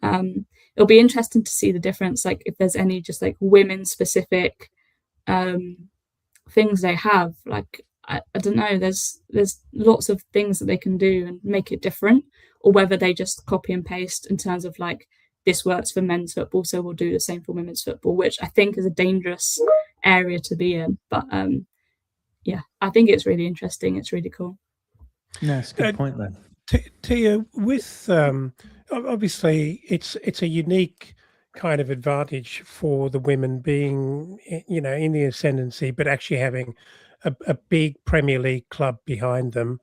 It'll be interesting to see the difference, like if there's any just like women specific things they have. Like I don't know, there's lots of things that they can do and make it different, or whether they just copy and paste in terms of like, this works for men's football, so we'll do the same for women's football, which I think is a dangerous area to be in. But yeah, I think it's really interesting. It's really cool. No, that's a good point then. Tia, with obviously it's a unique kind of advantage for the women being, you know, in the ascendancy, but actually having a big Premier League club behind them.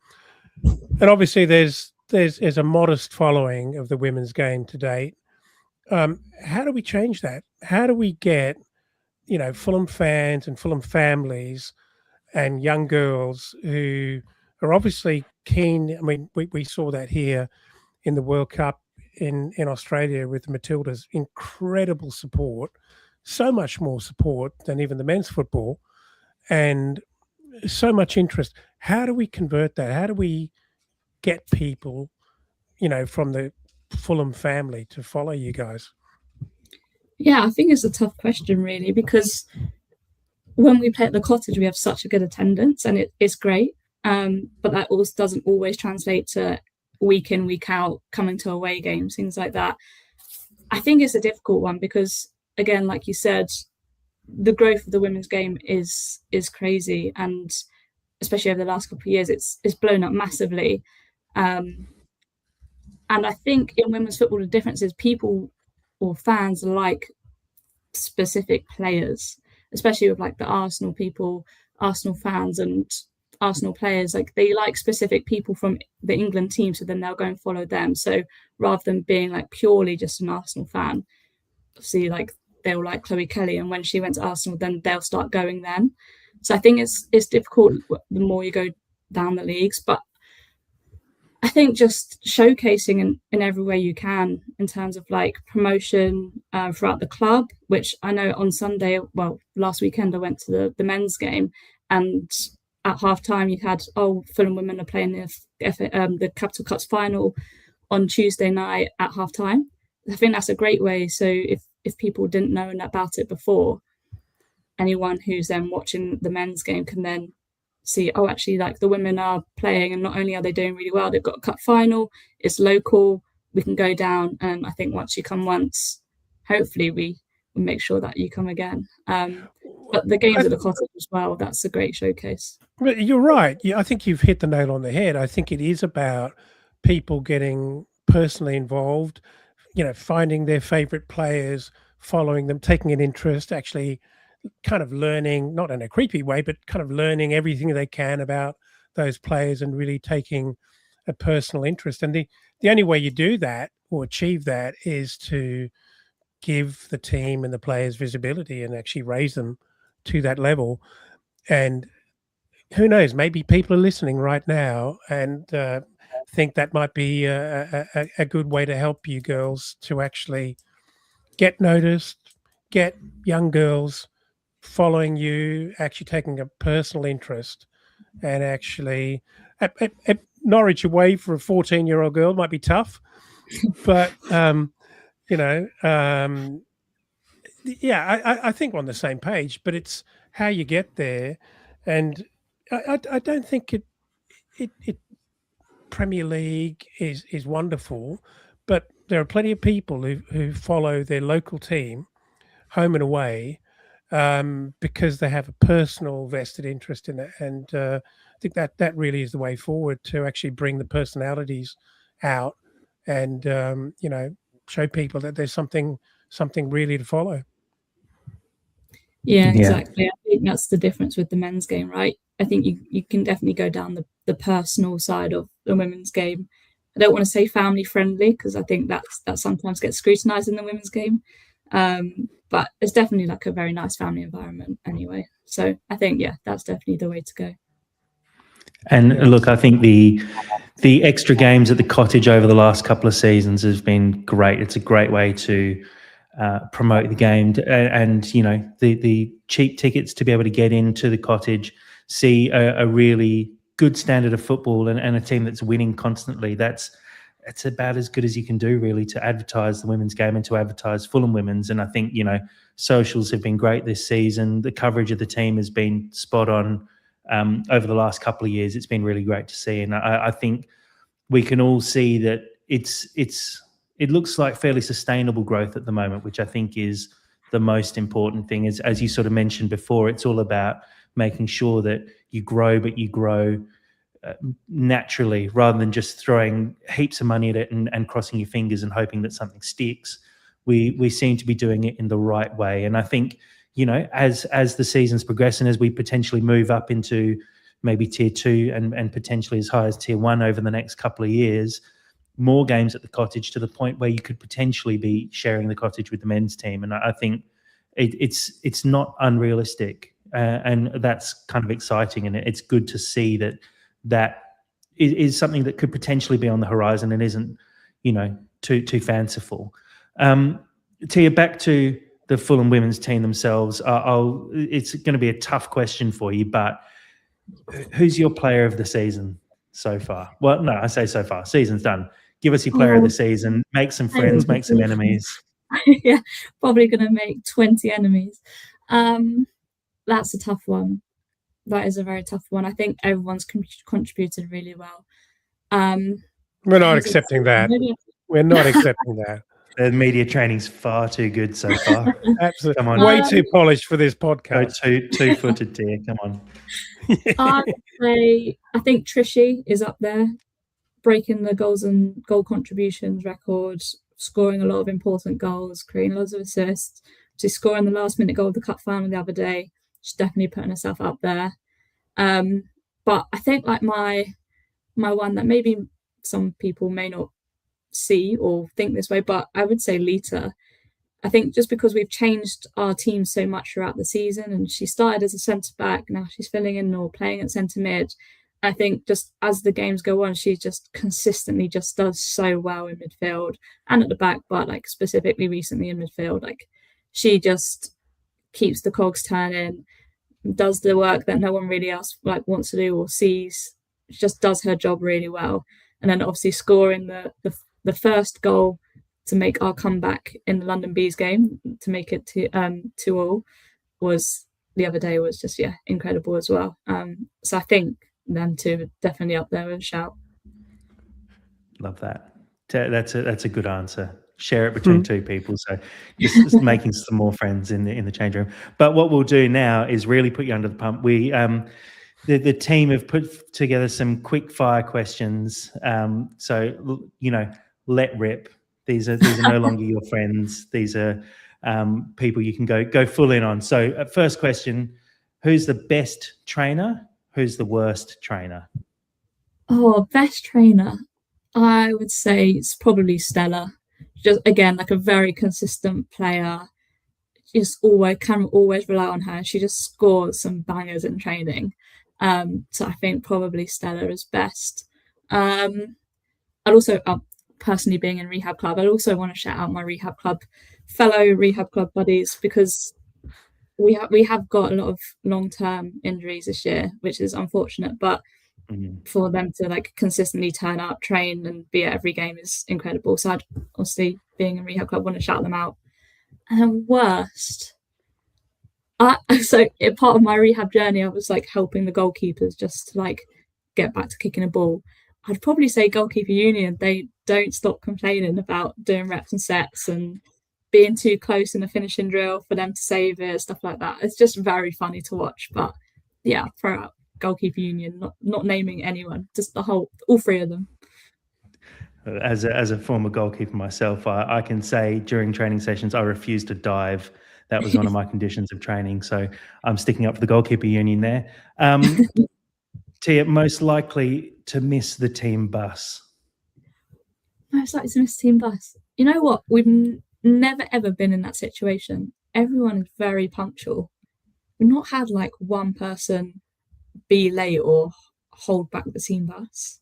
And obviously there's a modest following of the women's game to date. How do we change that? How do we get, you know, Fulham fans and Fulham families and young girls who are obviously keen? I mean, we saw that here in the World Cup in Australia with the Matildas. Incredible support, so much more support than even the men's football, and so much interest. How do we convert that? How do we get people, you know, from the Fulham family to follow you guys? Yeah, I think it's a tough question really, because when we play at the Cottage we have such a good attendance and it's great, but that also doesn't always translate to week in week out coming to away games, things like that. I think it's a difficult one because, again, like you said, the growth of the women's game is crazy, and especially over the last couple of years it's blown up massively. And I think in women's football the difference is people or fans like specific players, especially with like the Arsenal people, Arsenal fans and Arsenal players, like they like specific people from the England team, so then they'll go and follow them. So rather than being like purely just an Arsenal fan, see, like they'll like Chloe Kelly, and when she went to Arsenal then they'll start going then. So I think it's difficult the more you go down the leagues, but I think just showcasing in every way you can in terms of like promotion throughout the club, which I know on Sunday, well, last weekend I went to the men's game, and at half time you had, Fulham women are playing the Capital Cups final on Tuesday night at half time. I think that's a great way. So if people didn't know about it before, anyone who's then watching the men's game can then see, actually, like the women are playing, and not only are they doing really well, they've got a cup final, it's local, we can go down. And I think once you come once, hopefully we make sure that you come again. But the games at the Cottage as well, that's a great showcase. But you're right. Yeah, I think you've hit the nail on the head. I think it is about people getting personally involved, finding their favorite players, following them, taking an interest, actually kind of learning, not in a creepy way, but kind of learning everything they can about those players and really taking a personal interest. And the only way you do that or achieve that is to give the team and the players visibility and actually raise them to that level. And who knows, maybe people are listening right now and think that might be a good way to help you girls to actually get noticed, get young girls following you, actually taking a personal interest, and actually at Norwich away for a 14-year-old girl might be tough, but I think we're on the same page, but it's how you get there. And I don't think it Premier League is wonderful, but there are plenty of people who follow their local team home and away because they have a personal vested interest in it. And I think that really is the way forward to actually bring the personalities out and show people that there's something really to follow. Yeah, exactly. I think that's the difference with the men's game, right? I think you can definitely go down the personal side of the women's game. I don't want to say family friendly because I think that sometimes gets scrutinized in the women's game. But it's definitely like a very nice family environment anyway. So I think, that's definitely the way to go. And look, I think the extra games at the Cottage over the last couple of seasons has been great. It's a great way to promote the game, and the cheap tickets to be able to get into the Cottage, see a really good standard of football and a team that's winning constantly. That's about as good as you can do, really, to advertise the women's game and to advertise Fulham Women's. And I think socials have been great this season. The coverage of the team has been spot on over the last couple of years. It's been really great to see, and I think we can all see that it looks like fairly sustainable growth at the moment, which I think is the most important thing. As you sort of mentioned before, it's all about making sure that you grow, but you grow naturally rather than just throwing heaps of money at it and crossing your fingers and hoping that something sticks. We seem to be doing it in the right way. And I think, as the seasons progress and as we potentially move up into maybe tier 2 and potentially as high as tier 1 over the next couple of years, more games at the Cottage to the point where you could potentially be sharing the Cottage with the men's team. And I think it's not unrealistic, and that's kind of exciting. And it's good to see that is something that could potentially be on the horizon and isn't, too fanciful. Tia, back to the Fulham women's team themselves. It's going to be a tough question for you, but who's your player of the season so far? Well, no, I say so far. Season's done. Give us your player of the season. Make some friends, make some enemies. Yeah, probably going to make 20 enemies. That's a tough one. That is a very tough one. I think everyone's contributed really well. We're not accepting that. We're not accepting that. The media training's far too good so far. Absolutely. Come on. Way too polished for this podcast. Go two-footed, Tia. Come on. I think Trishy is up there, breaking the goals and goal contributions record, scoring a lot of important goals, creating lots of assists. She's scoring the last-minute goal of the cup final the other day. She's definitely putting herself up there. But I think like my one that maybe some people may not see or think this way, but I would say Lita. I think just because we've changed our team so much throughout the season, and she started as a centre-back, now she's filling in or playing at centre-mid. I think just as the games go on, she just consistently just does so well in midfield and at the back, but like specifically recently in midfield, like she just keeps the cogs turning, does the work that no one really else like wants to do or sees. She just does her job really well. And then obviously scoring the first goal to make our comeback in the London Bees game, to make it to 2-2 was the other day was just incredible as well. So I think them two are definitely up there with a shout. Love that. That's a good answer. share it between two people. So just making some more friends in the change room. But what we'll do now is really put you under the pump. We the team have put together some quick fire questions. So let rip. These are no longer your friends. These are people you can go full in on. So first question: who's the best trainer? Who's the worst trainer? Oh, best trainer. I would say it's probably Stella. Just again, like a very consistent player. Just can always rely on her. She just scores some bangers in training. So I think probably Stella is best. I'd also, personally being in rehab club, I'd also want to shout out my fellow rehab club buddies, because we have got a lot of long-term injuries this year, which is unfortunate, but for them to like consistently turn up, train, and be at every game is incredible. So I'd obviously, being in rehab club, want to shout them out. And then worst, so part of my rehab journey, I was like helping the goalkeepers just to like get back to kicking a ball. I'd probably say goalkeeper union. They don't stop complaining about doing reps and sets and being too close in the finishing drill for them to save it, stuff like that. It's just very funny to watch. But yeah, throw out goalkeeper union, not naming anyone, just all three of them. As a former goalkeeper myself, I can say during training sessions I refused to dive. That was one of my conditions of training. So I'm sticking up for the goalkeeper union there. Tia, most likely to miss the team bus? Most likely to miss the team bus. You know what? We've never ever been in that situation. Everyone is very punctual. We've not had like one person be late or hold back the team bus.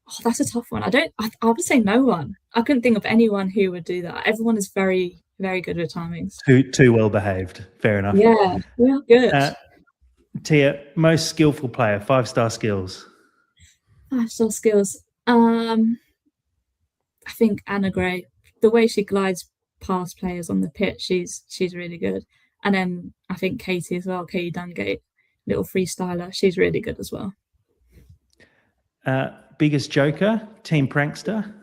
Oh, that's a tough one. I would say no one. I couldn't think of anyone who would do that. Everyone is very, very good with timings. Too well behaved. Fair enough. Yeah, we are good. Tia, most skillful player, 5-star skills. 5-star skills. I think Anna Gray. The way she glides past players on the pitch, she's really good. And then I think Katie as well, Katie Dungate, little freestyler. She's really good as well. Biggest joker, team prankster?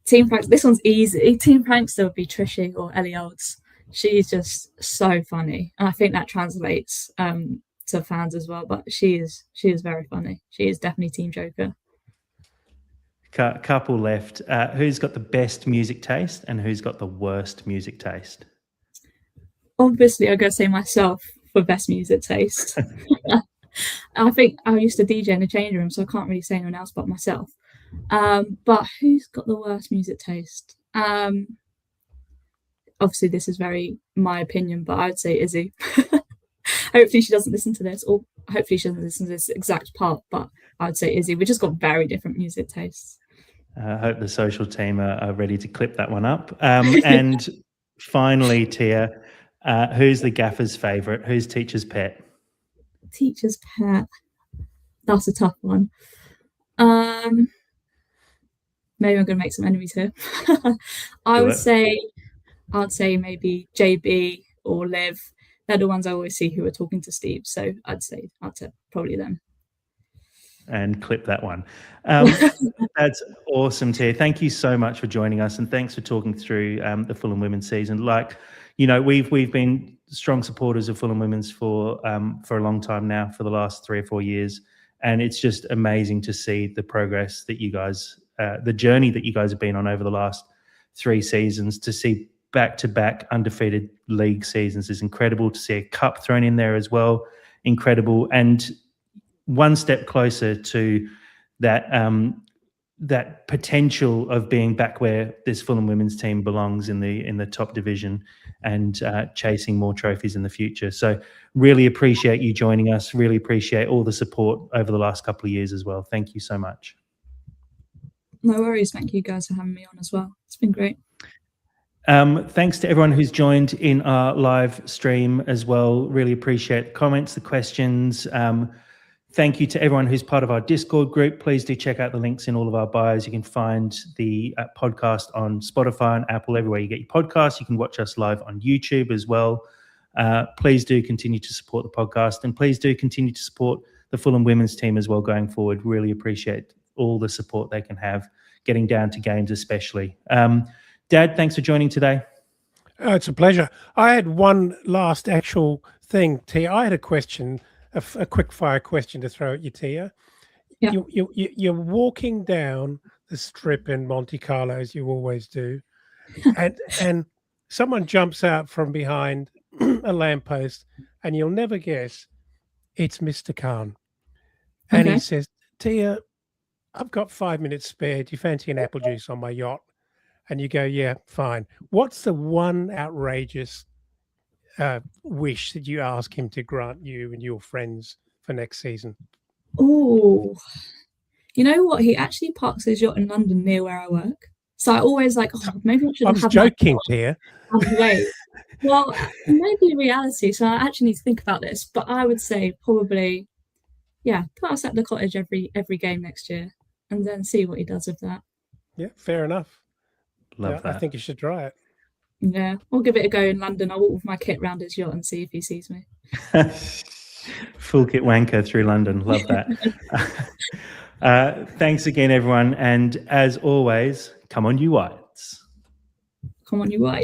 Team prankster. This one's easy. Team prankster would be Trishy or Ellie Olds. She's just so funny, and I think that translates to fans as well. But she is very funny. She is definitely team joker. Couple left. Who's got the best music taste and who's got the worst music taste? Obviously, I'm going to say myself for best music taste. I think I used to DJ in the change room, so I can't really say anyone else but myself. But who's got the worst music taste? Obviously, this is very my opinion, but I would say Izzy. Hopefully she doesn't listen to this, or hopefully she doesn't listen to this exact part, but I would say Izzy. We just got very different music tastes. I hope the social team are ready to clip that one up. And finally, Tia, who's the gaffer's favourite? Who's teacher's pet? Teacher's pet. That's a tough one. Maybe I'm going to make some enemies here. I'd say maybe JB or Liv. They're the ones I always see who are talking to Steve. So I'd say probably them. And clip that one. That's awesome, Tia. Thank you so much for joining us, and thanks for talking through the Fulham Women's season. We've been strong supporters of Fulham Women's for a long time now, for the last 3 or 4 years, and it's just amazing to see the progress that you guys, the journey that you guys have been on over the last 3 seasons. To see back-to-back undefeated league seasons is incredible. To see a cup thrown in there as well, incredible, and one step closer to that that potential of being back where this Fulham women's team belongs in the top division, and chasing more trophies in the future. So really appreciate you joining us. Really appreciate all the support over the last couple of years as well. Thank you so much. No worries. Thank you guys for having me on as well. It's been great. Thanks to everyone who's joined in our live stream as well. Really appreciate the comments, the questions. Thank you to everyone who's part of our Discord group. Please do check out the links in all of our bios. You can find the podcast on Spotify and Apple, everywhere you get your podcasts. You can watch us live on YouTube as well. Please do continue to support the podcast, and please do continue to support the Fulham women's team as well going forward. Really appreciate all the support they can have getting down to games especially. Dad, thanks for joining today. Oh, it's a pleasure. I had one last actual thing, Tia. I had a question, a quick fire question to throw at you, Tia. Yeah. You're walking down the strip in Monte Carlo, as you always do, and someone jumps out from behind a lamppost, and you'll never guess it's Mr. Khan. And Okay. he says, Tia, I've got 5 minutes spare. Do you fancy an apple juice on my yacht? And you go, yeah, fine. What's the one outrageous wish that you ask him to grant you and your friends for next season? Oh, you know what? He actually parks his yacht in London near where I work. So I always like, oh, maybe I should I have was my joking, Tia. wait. Well, maybe reality. So I actually need to think about this. But I would say probably, yeah, put us at the cottage every game next year, and then see what he does with that. Yeah, fair enough. Love that. I think you should try it. Yeah, we'll give it a go in London. I'll walk with my kit round his yacht and see if he sees me. Full kit wanker through London. Love that. Thanks again, everyone. And as always, come on, you Whites. Come on, you white.